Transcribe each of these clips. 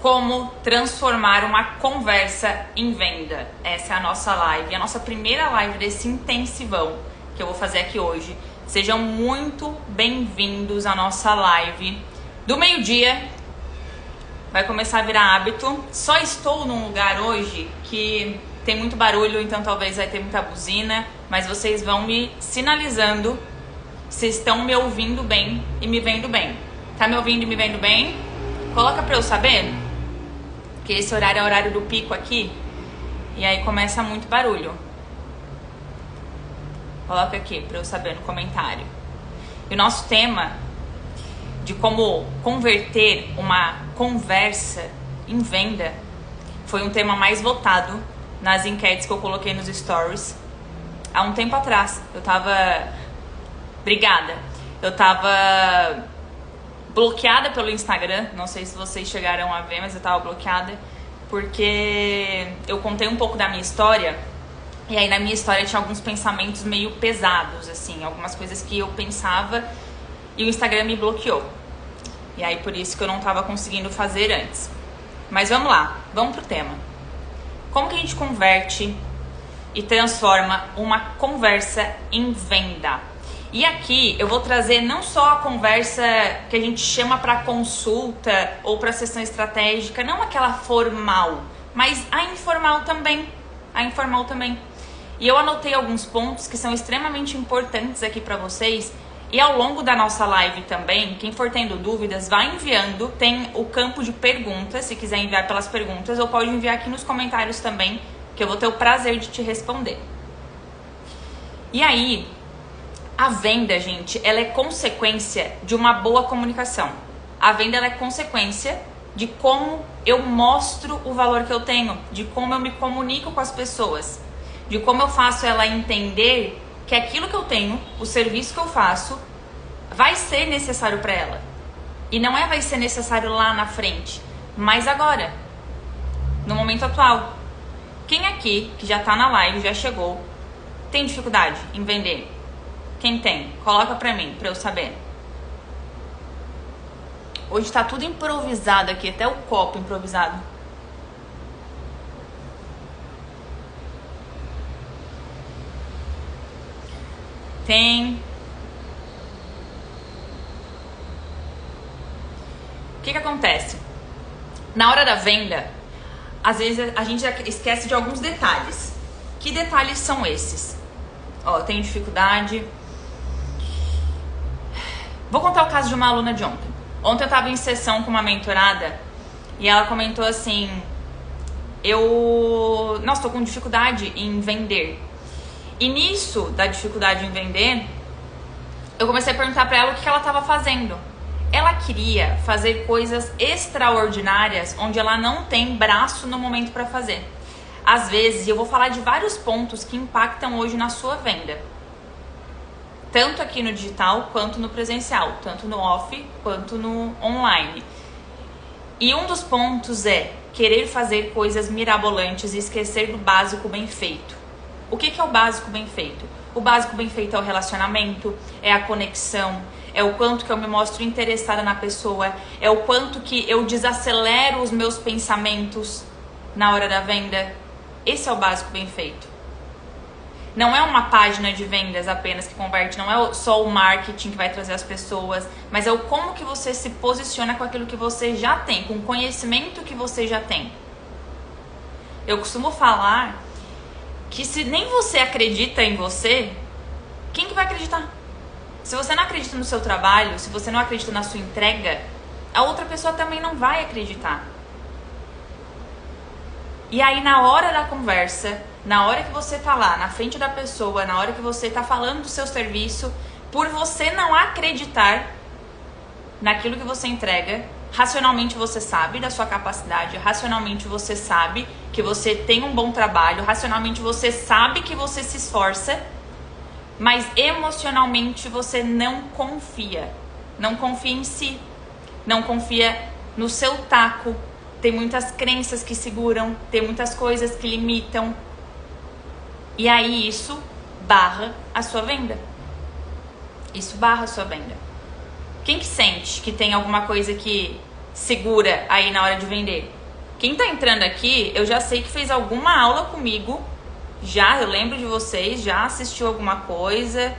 Como transformar uma conversa em venda. Essa é a nossa live, a nossa primeira live desse intensivão que eu vou fazer aqui hoje. Sejam muito bem-vindos à nossa live do meio-dia. Vai começar a virar hábito. Só estou num lugar hoje que tem muito barulho, então talvez vai ter muita buzina, mas vocês vão me sinalizando se estão me ouvindo bem e me vendo bem. Tá me ouvindo e me vendo bem? Coloca pra eu saber. Porque esse horário é o horário do pico aqui. E aí começa muito barulho. Coloca aqui pra eu saber no comentário. E o nosso tema de como converter uma conversa em venda foi um tema mais votado nas enquetes que eu coloquei nos stories há um tempo atrás. Eu tava bloqueada pelo Instagram, não sei se vocês chegaram a ver, mas eu tava bloqueada porque eu contei um pouco da minha história e aí na minha história tinha alguns pensamentos meio pesados, assim, algumas coisas que eu pensava e o Instagram me bloqueou. E aí por isso que eu não tava conseguindo fazer antes. Mas vamos lá, vamos pro tema. Como que a gente converte e transforma uma conversa em venda? E aqui eu vou trazer não só a conversa que a gente chama para consulta ou para sessão estratégica, não aquela formal, mas a informal também. E eu anotei alguns pontos que são extremamente importantes aqui para vocês. E ao longo da nossa live também, quem for tendo dúvidas, vai enviando. Tem o campo de perguntas, se quiser enviar pelas perguntas, ou pode enviar aqui nos comentários também, que eu vou ter o prazer de te responder. E aí, a venda, gente, ela é consequência de uma boa comunicação. A venda, ela é consequência de como eu mostro o valor que eu tenho, de como eu me comunico com as pessoas, de como eu faço ela entender que aquilo que eu tenho, o serviço que eu faço, vai ser necessário para ela. E não vai ser necessário lá na frente, mas agora, no momento atual. Quem aqui, que já tá na live, já chegou, tem dificuldade em vender? Quem tem? Coloca pra mim, pra eu saber. Hoje tá tudo improvisado aqui, até o copo improvisado. Tem. O que acontece? Na hora da venda, às vezes a gente esquece de alguns detalhes. Que detalhes são esses? Ó, eu tenho dificuldade. Vou contar o caso de uma aluna de ontem. Ontem eu tava em sessão com uma mentorada e ela comentou assim: nossa, tô com dificuldade em vender. E nisso da dificuldade em vender, eu comecei a perguntar pra ela o que ela tava fazendo. Ela queria fazer coisas extraordinárias onde ela não tem braço no momento pra fazer. Às vezes, eu vou falar de vários pontos que impactam hoje na sua venda. Tanto aqui no digital, quanto no presencial. Tanto no off, quanto no online. E um dos pontos é querer fazer coisas mirabolantes e esquecer do básico bem feito. O que é o básico bem feito? O básico bem feito é o relacionamento, é a conexão, é o quanto que eu me mostro interessada na pessoa, é o quanto que eu desacelero os meus pensamentos na hora da venda. Esse é o básico bem feito. Não é uma página de vendas apenas que converte, não é só o marketing que vai trazer as pessoas, mas é o como que você se posiciona com aquilo que você já tem, com o conhecimento que você já tem. Eu costumo falar que se nem você acredita em você, quem que vai acreditar? Se você não acredita no seu trabalho, se você não acredita na sua entrega, a outra pessoa também não vai acreditar. E aí na hora da conversa, na hora que você tá lá na frente da pessoa, na hora que você tá falando do seu serviço, por você não acreditar naquilo que você entrega, racionalmente você sabe da sua capacidade, racionalmente você sabe que você tem um bom trabalho, racionalmente você sabe que você se esforça, mas emocionalmente você não confia. Não confia em si, não confia no seu taco. Tem muitas crenças que seguram, tem muitas coisas que limitam. E aí isso barra a sua venda. Isso barra a sua venda. Quem que sente que tem alguma coisa que segura aí na hora de vender? Quem tá entrando aqui, eu já sei que fez alguma aula comigo, já, eu lembro de vocês, já assistiu alguma coisa,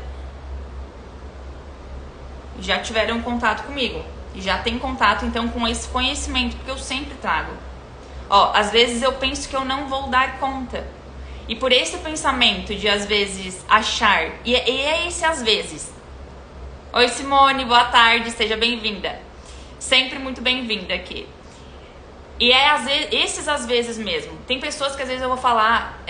já tiveram contato comigo, já tem contato então com esse conhecimento, porque eu sempre trago. Ó, às vezes eu penso que eu não vou dar conta, e por esse pensamento de às vezes achar, e é esse às vezes. Oi Simone, boa tarde, seja bem-vinda, sempre muito bem-vinda aqui. E esses às vezes mesmo. Tem pessoas que às vezes eu vou falar,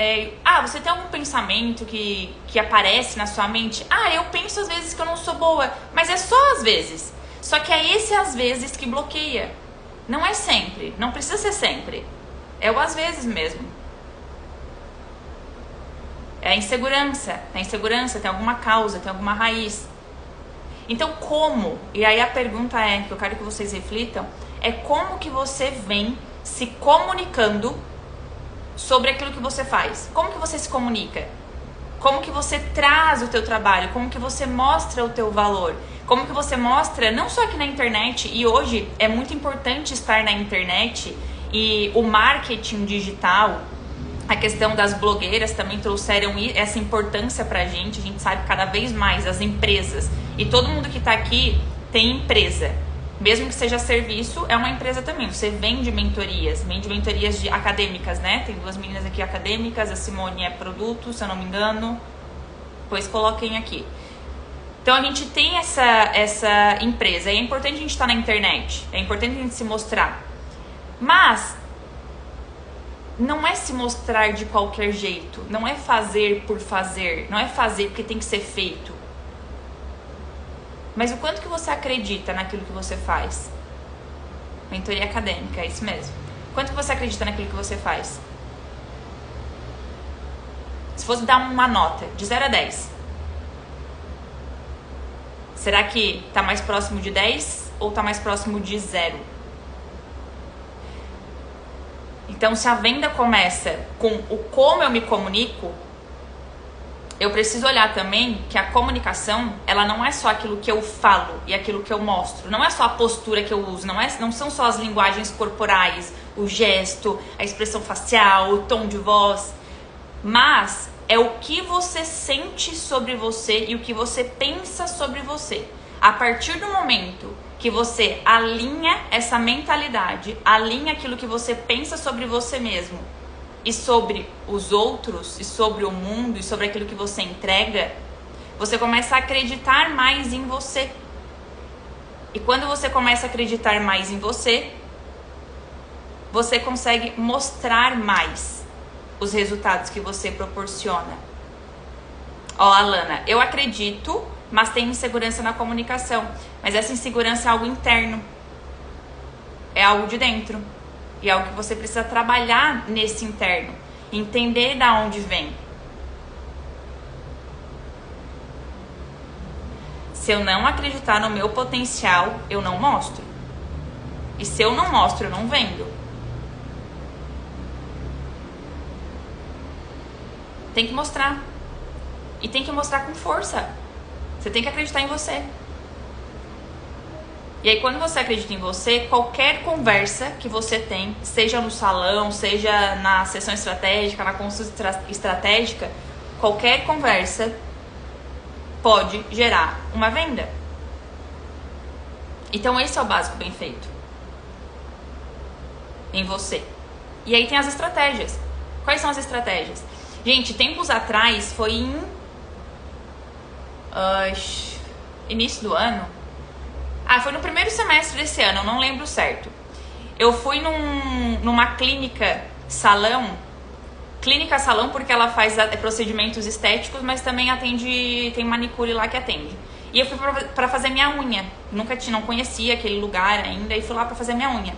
você tem algum pensamento que aparece na sua mente? Eu penso às vezes que eu não sou boa, mas é só às vezes. Só que é esse às vezes que bloqueia. Não é sempre, não precisa ser sempre. É o às vezes mesmo. É a insegurança. Tem insegurança, tem alguma causa, tem alguma raiz. Então como? E aí a pergunta que eu quero que vocês reflitam, é como que você vem se comunicando sobre aquilo que você faz. Como que você se comunica? Como que você traz o teu trabalho? Como que você mostra o teu valor? Como que você mostra, não só aqui na internet, e hoje é muito importante estar na internet, e o marketing digital, a questão das blogueiras também trouxeram essa importância pra gente. A gente sabe cada vez mais as empresas, e todo mundo que tá aqui tem empresa. Mesmo que seja serviço, é uma empresa também. Você vende mentorias acadêmicas, né? Tem duas meninas aqui acadêmicas, a Simone é produto, se eu não me engano. Pois coloquem aqui. Então a gente tem essa empresa, e é importante a gente estar na internet, é importante a gente se mostrar. Mas não é se mostrar de qualquer jeito, não é fazer por fazer, não é fazer porque tem que ser feito. Mas o quanto que você acredita naquilo que você faz? Mentoria acadêmica, é isso mesmo. Quanto que você acredita naquilo que você faz? Se fosse dar uma nota de 0 a 10, será que tá mais próximo de 10 ou tá mais próximo de 0? Então, se a venda começa com o como eu me comunico, eu preciso olhar também que a comunicação, ela não é só aquilo que eu falo e aquilo que eu mostro. Não é só a postura que eu uso, não são só as linguagens corporais, o gesto, a expressão facial, o tom de voz. Mas é o que você sente sobre você e o que você pensa sobre você. A partir do momento que você alinha essa mentalidade, alinha aquilo que você pensa sobre você mesmo, e sobre os outros, e sobre o mundo, e sobre aquilo que você entrega, você começa a acreditar mais em você. E quando você começa a acreditar mais em você, você consegue mostrar mais os resultados que você proporciona. Ó, Alana, eu acredito, mas tenho insegurança na comunicação. Mas essa insegurança é algo interno. É algo de dentro. E é algo que você precisa trabalhar nesse interno. Entender da onde vem. Se eu não acreditar no meu potencial, eu não mostro. E se eu não mostro, eu não vendo. Tem que mostrar. E tem que mostrar com força. Você tem que acreditar em você. E aí, quando você acredita em você, qualquer conversa que você tem, seja no salão, seja na sessão estratégica, na consulta estratégica, qualquer conversa pode gerar uma venda. Então, esse é o básico bem feito. Em você. E aí tem as estratégias. Quais são as estratégias? Gente, tempos atrás, foi em início do ano. Foi no primeiro semestre desse ano, eu não lembro certo. Eu fui numa clínica salão porque ela faz procedimentos estéticos, mas também atende, tem manicure lá que atende. E eu fui pra fazer minha unha. Não conhecia aquele lugar ainda, e fui lá pra fazer minha unha.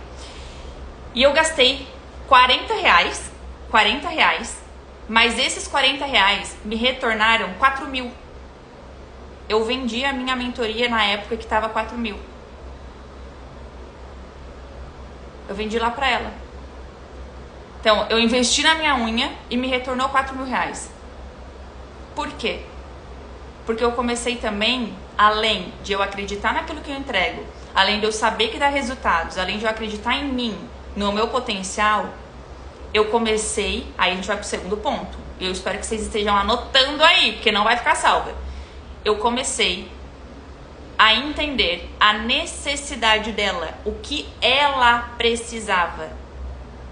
E eu gastei R$40, mas esses R$40 me retornaram 4.000. Eu vendi a minha mentoria na época que tava 4.000. Eu vendi lá pra ela. Então, eu investi na minha unha e me retornou R$4.000. Por quê? Porque eu comecei também, além de eu acreditar naquilo que eu entrego, além de eu saber que dá resultados, além de eu acreditar em mim, no meu potencial, eu comecei, aí a gente vai pro segundo ponto. Eu espero que vocês estejam anotando aí, porque não vai ficar salva. Eu comecei a entender a necessidade dela, o que ela precisava.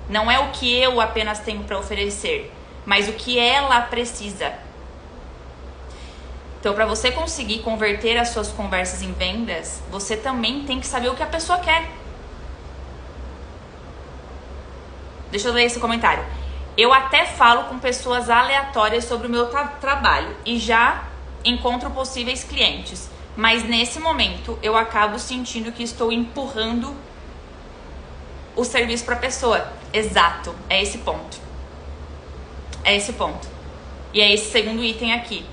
Não é o que eu apenas tenho para oferecer, mas o que ela precisa. Então, para você conseguir converter as suas conversas em vendas, você também tem que saber o que a pessoa quer. Deixa eu ler esse comentário. Eu até falo com pessoas aleatórias sobre o meu trabalho e já encontro possíveis clientes, mas nesse momento eu acabo sentindo que estou empurrando o serviço para a pessoa. Exato, é esse ponto. É esse ponto. E é esse segundo item aqui.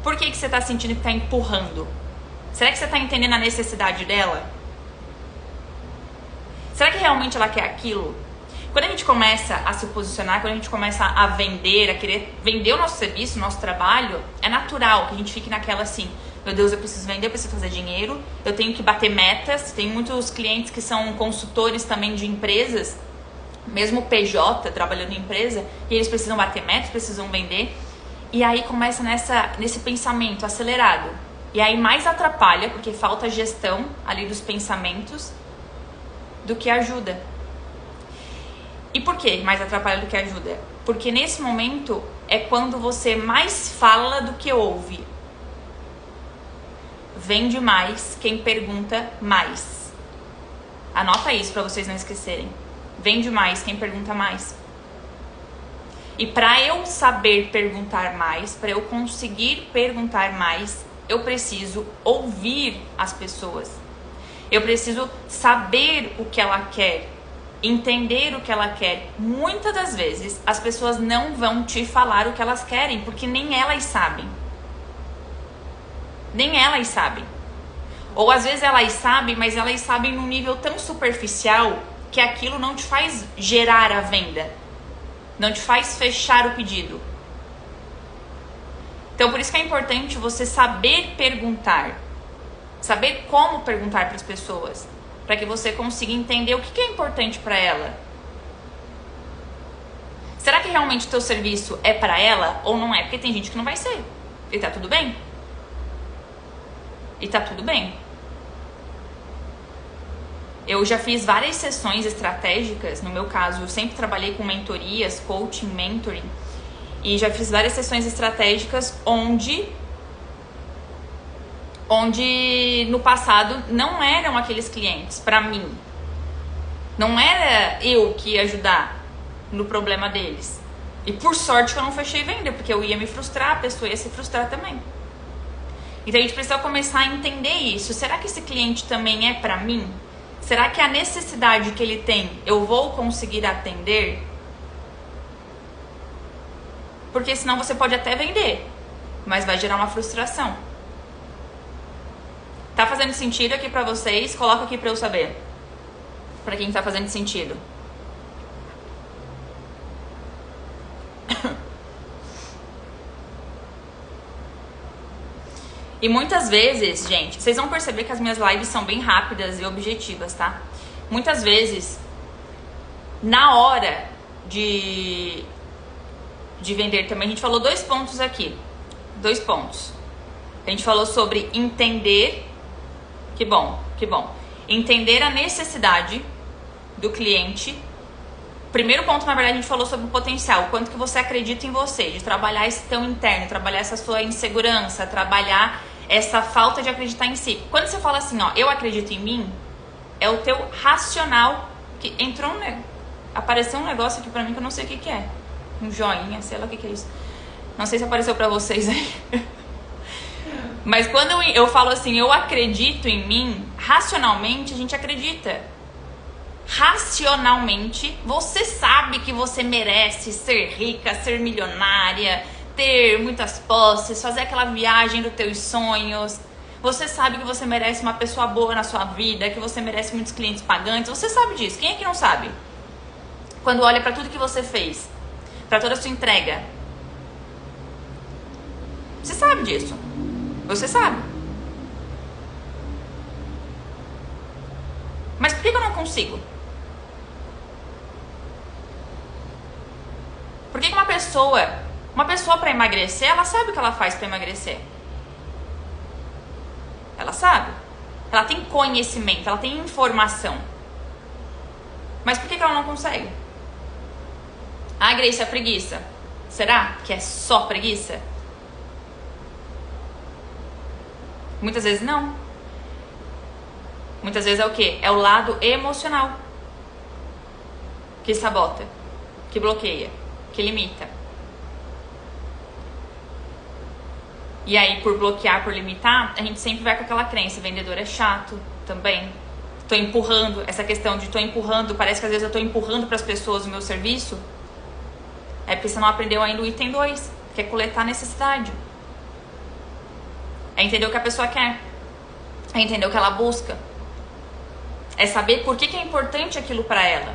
Por que você está sentindo que está empurrando? Será que você está entendendo a necessidade dela? Será que realmente ela quer aquilo? Quando a gente começa a se posicionar, quando a gente começa a vender, a querer vender o nosso serviço, o nosso trabalho, é natural que a gente fique naquela assim, meu Deus, eu preciso vender, eu preciso fazer dinheiro, eu tenho que bater metas. Tem muitos clientes que são consultores também de empresas, mesmo PJ, trabalhando em empresa, e eles precisam bater metas, precisam vender. E aí começa nesse pensamento acelerado. E aí mais atrapalha, porque falta gestão ali dos pensamentos, do que ajuda. E por que mais atrapalha do que ajuda? Porque nesse momento é quando você mais fala do que ouve. Vende mais quem pergunta mais. Anota isso para vocês não esquecerem. Vende mais quem pergunta mais. E para eu saber perguntar mais, para eu conseguir perguntar mais, eu preciso ouvir as pessoas. Eu preciso saber o que ela quer, entender o que ela quer. Muitas das vezes as pessoas não vão te falar o que elas querem, porque nem elas sabem. Nem elas sabem. Ou às vezes elas sabem, mas elas sabem num nível tão superficial que aquilo não te faz gerar a venda. Não te faz fechar o pedido. Então por isso que é importante você saber perguntar. Saber como perguntar para as pessoas. Para que você consiga entender o que é importante para ela. Será que realmente o teu serviço é para ela ou não é? Porque tem gente que não vai ser. E tá tudo bem. E tá tudo bem. Eu já fiz várias sessões estratégicas. No meu caso, eu sempre trabalhei com mentorias, coaching, mentoring. E já fiz várias sessões estratégicas onde no passado não eram aqueles clientes para mim. Não era eu que ia ajudar no problema deles. E por sorte que eu não fechei venda, porque eu ia me frustrar, a pessoa ia se frustrar também. Então a gente precisa começar a entender isso. Será que esse cliente também é para mim? Será que a necessidade que ele tem eu vou conseguir atender? Porque senão você pode até vender, mas vai gerar uma frustração. Tá fazendo sentido aqui pra vocês? Coloca aqui pra eu saber. Pra quem tá fazendo sentido. E muitas vezes, gente, vocês vão perceber que as minhas lives são bem rápidas e objetivas, tá? Muitas vezes, na hora de vender também, a gente falou 2 pontos aqui. 2 pontos. A gente falou sobre entender, que bom. Entender a necessidade do cliente. Primeiro ponto, na verdade, a gente falou sobre o potencial, o quanto que você acredita em você, de trabalhar esse teu interno, trabalhar essa sua insegurança, trabalhar essa falta de acreditar em si. Quando você fala assim, ó, eu acredito em mim, é o teu racional que entrou apareceu um negócio aqui pra mim que eu não sei o que é. Um joinha, sei lá o que é isso. Não sei se apareceu pra vocês aí. Mas quando eu falo assim, eu acredito em mim, racionalmente a gente acredita. Racionalmente, você sabe que você merece ser rica, ser milionária, ter muitas posses, fazer aquela viagem dos teus sonhos. Você sabe que você merece uma pessoa boa na sua vida, que você merece muitos clientes pagantes. Você sabe disso. Quem é que não sabe? Quando olha para tudo que você fez, para toda a sua entrega. Você sabe disso. Você sabe. Mas por que eu não consigo? Por que uma pessoa para emagrecer, ela sabe o que ela faz para emagrecer? Ela sabe. Ela tem conhecimento, ela tem informação. Mas por que ela não consegue? Ah, Grace, é preguiça. Será que é só preguiça? Muitas vezes não. Muitas vezes é o quê? É o lado emocional que sabota, que bloqueia, que limita. E aí, por bloquear, por limitar, a gente sempre vai com aquela crença, vendedor é chato também. Tô empurrando, essa questão de tô empurrando, parece que às vezes eu tô empurrando para as pessoas o meu serviço. É porque você não aprendeu ainda o item 2, que é coletar necessidade. É entender o que a pessoa quer. É entender o que ela busca. É saber por que é importante aquilo para ela.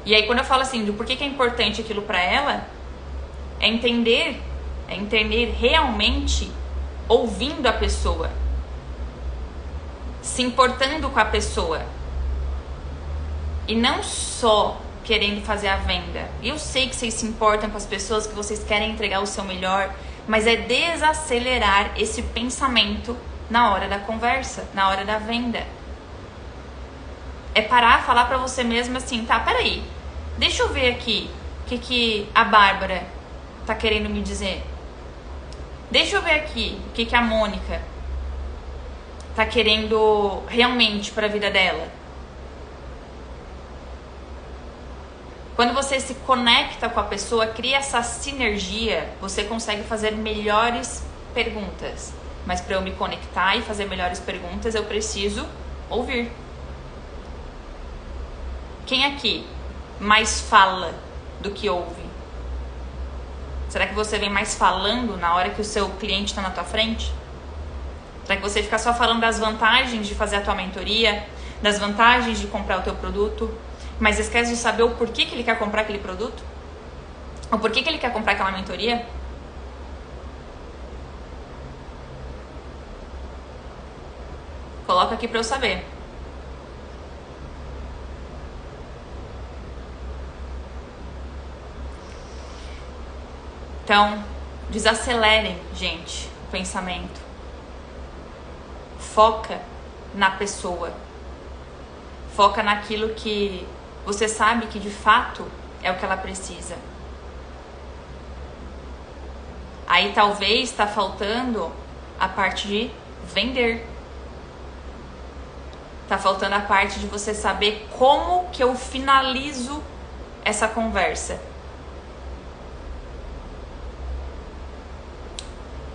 E aí quando eu falo assim, do porquê que é importante aquilo para ela, é entender realmente ouvindo a pessoa, se importando com a pessoa e não só querendo fazer a venda. Eu sei que vocês se importam com as pessoas, que vocês querem entregar o seu melhor, mas é desacelerar esse pensamento na hora da conversa, na hora da venda. É parar, falar pra você mesmo assim, tá, peraí, deixa eu ver aqui o que a Bárbara tá querendo me dizer. Deixa eu ver aqui o que a Mônica tá querendo realmente pra vida dela. Quando você se conecta com a pessoa, cria essa sinergia, você consegue fazer melhores perguntas. Mas para eu me conectar e fazer melhores perguntas, eu preciso ouvir. Quem aqui mais fala do que ouve? Será que você vem mais falando na hora que o seu cliente está na tua frente? Será que você fica só falando das vantagens de fazer a tua mentoria, das vantagens de comprar o teu produto, mas esquece de saber o porquê que ele quer comprar aquele produto? Ou porquê que ele quer comprar aquela mentoria? Coloca aqui para eu saber. Então, desacelerem, gente, o pensamento. Foca na pessoa. Foca naquilo que você sabe que de fato é o que ela precisa. Aí talvez está faltando a parte de vender. Tá faltando a parte de você saber como que eu finalizo essa conversa.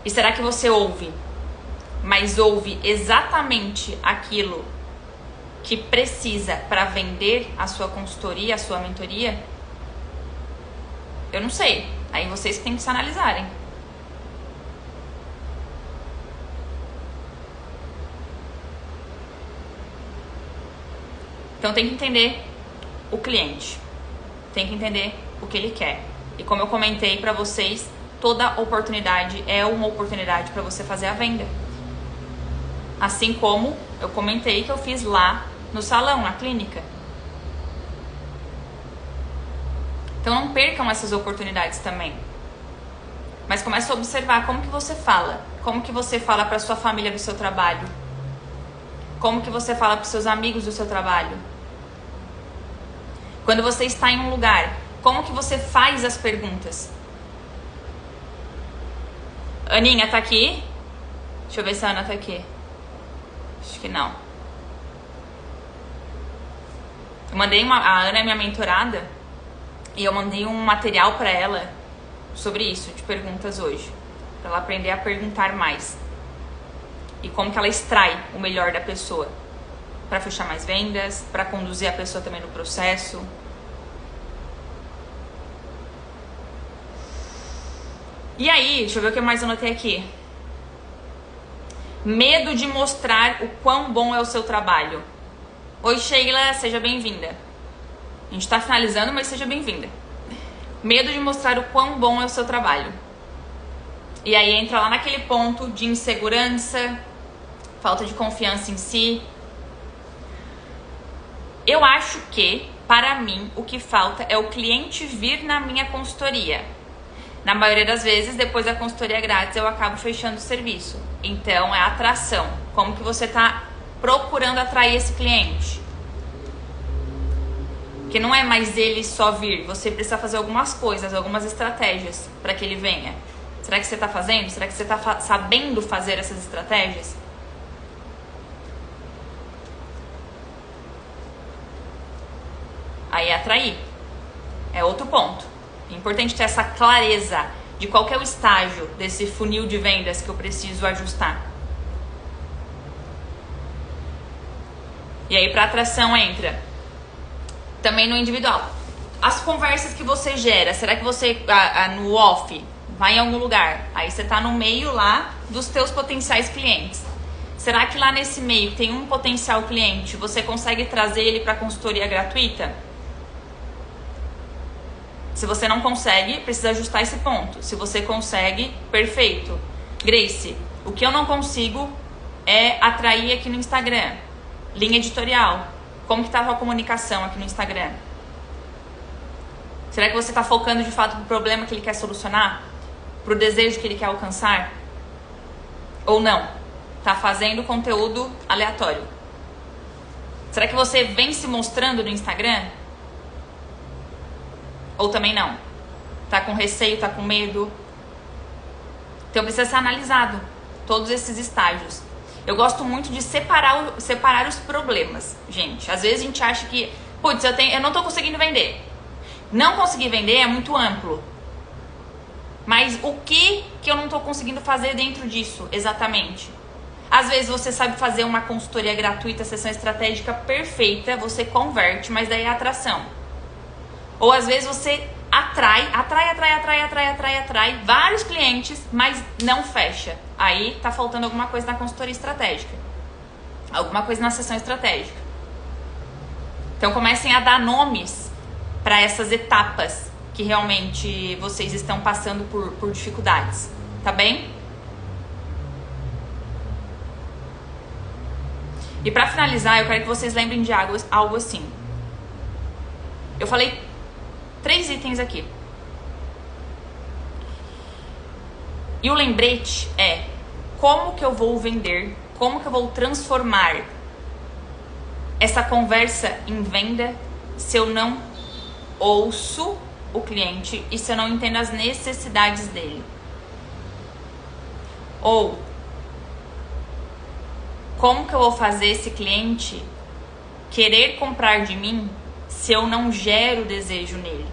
E será que você ouve, mas ouve exatamente aquilo que precisa para vender a sua consultoria, a sua mentoria? Eu não sei. Aí vocês têm que se analisarem. Então tem que entender o cliente, tem que entender o que ele quer. E como eu comentei para vocês, toda oportunidade é uma oportunidade para você fazer a venda. Assim como eu comentei que eu fiz lá no salão, na clínica. Então não percam essas oportunidades também. Mas comece a observar como que você fala. Como que você fala para sua família do seu trabalho. Como que você fala para os seus amigos do seu trabalho? Quando você está em um lugar, como que você faz as perguntas? Aninha tá aqui? Deixa eu ver se a Ana tá aqui. Acho que não. Eu mandei a Ana é minha mentorada e eu mandei um material para ela sobre isso, de perguntas hoje, para ela aprender a perguntar mais. E como que ela extrai o melhor da pessoa para fechar mais vendas, para conduzir a pessoa também no processo. E aí, deixa eu ver o que mais eu anotei aqui. Medo de mostrar o quão bom é o seu trabalho. Oi, Sheila, seja bem-vinda. A gente tá finalizando, mas seja bem-vinda. Medo de mostrar o quão bom é o seu trabalho. E aí entra lá naquele ponto de insegurança, falta de confiança em si. Eu acho que, para mim, o que falta é o cliente vir na minha consultoria. Na maioria das vezes, depois da consultoria grátis, eu acabo fechando o serviço. Então, é atração. Como que você está procurando atrair esse cliente? Que não é mais ele só vir. Você precisa fazer algumas coisas, algumas estratégias para que ele venha. Será que você está fazendo? Será que você está sabendo fazer essas estratégias? Aí é atrair. É outro ponto. É importante ter essa clareza de qual que é o estágio desse funil de vendas que eu preciso ajustar. E aí para atração entra também no individual. As conversas que você gera, será que você no off vai em algum lugar? Aí você tá no meio lá dos teus potenciais clientes. Será que lá nesse meio tem um potencial cliente, você consegue trazer ele para consultoria gratuita? Se você não consegue, precisa ajustar esse ponto. Se você consegue, perfeito. Grace, o que eu não consigo é atrair aqui no Instagram. Linha editorial. Como que tá a sua comunicação aqui no Instagram? Será que você está focando de fato no problema que ele quer solucionar? Pro desejo que ele quer alcançar? Ou não? Tá fazendo conteúdo aleatório? Será que você vem se mostrando no Instagram? Ou também não? Tá com receio, tá com medo? Então precisa ser analisado todos esses estágios. Eu gosto muito de separar os problemas, gente. Às vezes a gente acha que, putz, eu não tô conseguindo vender. Não conseguir vender é muito amplo. Mas o que eu não tô conseguindo fazer dentro disso, exatamente? Às vezes você sabe fazer uma consultoria gratuita, sessão estratégica perfeita, você converte, mas daí é atração. Ou às vezes você atrai vários clientes, mas não fecha. Aí tá faltando alguma coisa na consultoria estratégica. Alguma coisa na sessão estratégica. Então comecem a dar nomes para essas etapas que realmente vocês estão passando por dificuldades. Tá bem? E para finalizar, eu quero que vocês lembrem de algo assim. Eu falei 3 itens aqui. E o lembrete é como que eu vou vender, como que eu vou transformar essa conversa em venda se eu não ouço o cliente e se eu não entendo as necessidades dele. Ou como que eu vou fazer esse cliente querer comprar de mim se eu não gero desejo nele?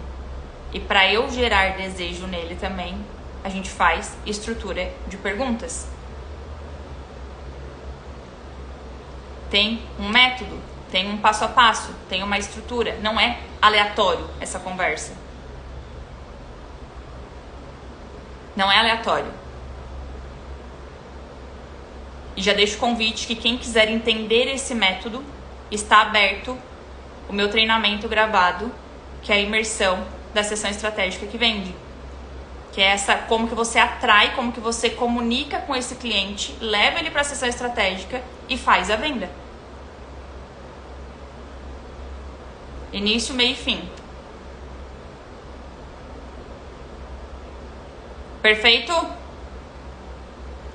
E para eu gerar desejo nele também, a gente faz estrutura de perguntas. Tem um método, tem um passo a passo, tem uma estrutura. Não é aleatório essa conversa. Não é aleatório. E já deixo o convite que quem quiser entender esse método, está aberto o meu treinamento gravado, que é a imersão da sessão estratégica que vende. Que é essa, como que você atrai, como que você comunica com esse cliente, leva ele para a sessão estratégica e faz a venda. Início, meio e fim. Perfeito?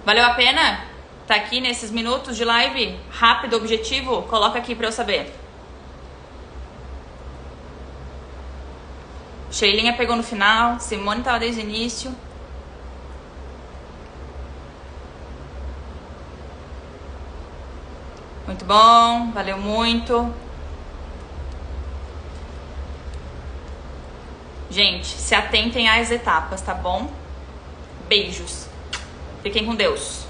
Valeu a pena? Tá aqui nesses minutos de live? Rápido, objetivo? Coloca aqui para eu saber. Sheilinha pegou no final, Simone tava desde o início. Muito bom, valeu muito. Gente, se atentem às etapas, tá bom? Beijos. Fiquem com Deus.